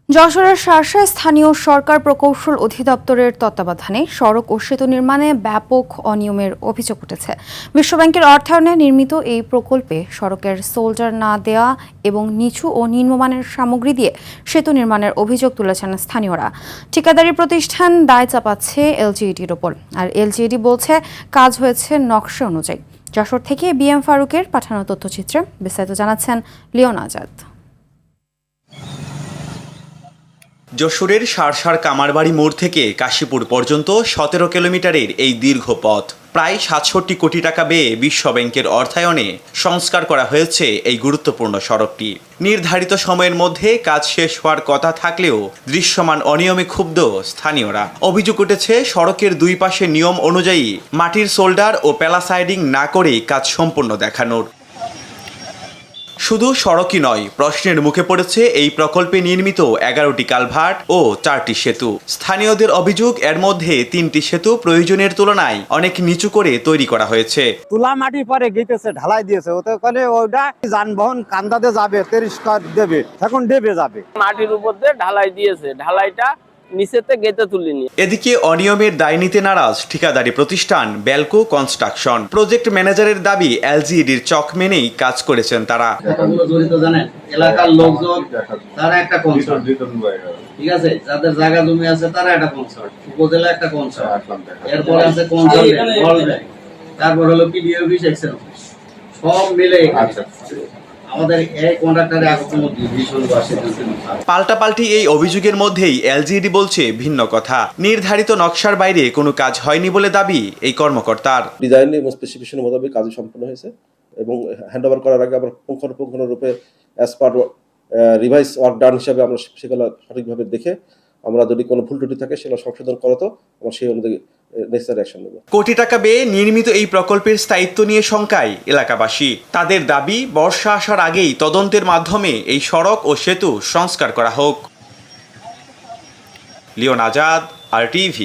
যশোরের শার্শায় স্থানীয় সরকার প্রকৌশল অধিদপ্তরের তত্ত্বাবধানে সড়ক ও সেতু নির্মাণে ব্যাপক অনিয়মের অভিযোগ উঠেছে। বিশ্বব্যাংকের অর্থায়নে নির্মিত এই প্রকল্পে সড়কের সোল্ডার না দেওয়া এবং নিচু ও নিম্নমানের সামগ্রী দিয়ে সেতু নির্মাণের অভিযোগ তুলেছেন স্থানীয়রা। ঠিকাদারি প্রতিষ্ঠান দায় চাপাচ্ছে এলজিইডির ওপর, আর এলজিইডি বলছে কাজ হয়েছে নকশা অনুযায়ী। যশোর থেকে বিএম ফারুকের পাঠানো তথ্যচিত্রে বিস্তারিত জানাচ্ছেন লিওন আজাদ। যশোরের শার্শার কামারবাড়ি মোড় থেকে কাশীপুর পর্যন্ত 17 কিলোমিটারের এই দীর্ঘ পথ প্রায় 67 কোটি টাকা ব্যয়ে বিশ্ব ব্যাংকের অর্থায়নে সংস্কার করা হয়েছে এই গুরুত্বপূর্ণ সড়কটি। নির্ধারিত সময়ের মধ্যে কাজ শেষ হওয়ার কথা থাকলেও দৃশ্যমান অনিয়মে ক্ষুব্ধ স্থানীয়রা। অভিযোগ উঠেছে সড়কের দুই পাশে নিয়ম অনুযায়ী মাটির সোল্ডার ও প্যালাসাইডিং না করেই কাজ সম্পূর্ণ দেখানোর। শুধু সড়কই নয়, প্রশ্নের মুখে পড়েছে এই প্রকল্পে নির্মিত 11টি কালভার্ট ও 4টি সেতু। স্থানীয়দের অভিযোগ এর মধ্যে 3টি সেতু প্রয়োজনের তুলনায় অনেক নিচু করে তৈরি করা হয়েছে। তুলা মাটি পরে গেটেছে, ঢালাই দিয়েছে, ওতে করে ওইটা যানবাহন কান্দাতে যাবে, তেরিস্কার দেবে, এখন দেবে যাবে। মাটির উপর দিয়ে ঢালাই দিয়েছে, ঢালাইটা নিচেতে গেতে তুলিনি। এদিকে অনিয়মের দায় নিতে নারাজ ঠিকাদারি প্রতিষ্ঠান বেলকো কনস্ট্রাকশন। প্রজেক্ট ম্যানেজারের দাবি এলজিইডির চক মেনেই কাজ করেছেন তারা। জড়িত জানেন, এলাকার লোকজন তারা একটা কনসার্ট, ঠিক আছে, যাদের জায়গা জমি আছে তারা একটা কনসার্ট, উপজেলা একটা কনসার্ট, এরপরে আছে কনসার্ট, তারপর হলো পিডিও অফিস, এক্সেল অফিস, সব মিলে আমাদের এই কন্ট্রাক্টরে আগমন ভীষণ বাসে। পাল্টাপাল্টি এই অভিযোগের মধ্যেই এলজিইডি বলছে ভিন্ন কথা। নির্ধারিত নকশার বাইরে কোনো কাজ হয়নি বলে দাবি এই কর্মকর্তার। ডিজাইন এবং স্পেসিফিকেশন মোতাবেক কাজ সম্পন্ন হয়েছে এবং হ্যান্ডওভার করার আগে আমরা পুঙ্খানুপুঙ্খানুরূপে as per revise work done হিসাবে আমরা সেগুলো সঠিকভাবে দেখে আমরা যদি কোনো ভুল ত্রুটি থাকে সেগুলো সংশোধন করতো আমরা সেই অনুযায়ী নেসেসারি অ্যাকশন নেব। কোটি টাকা ব্যয়ে নির্মিত এই প্রকল্পের স্থায়িত্ব নিয়ে শঙ্কায় এলাকাবাসী। তাদের দাবি বর্ষা আসার আগেই তদন্তের মাধ্যমে এই সড়ক ও সেতু সংস্কার করা হোক। Leon Azad, RTV।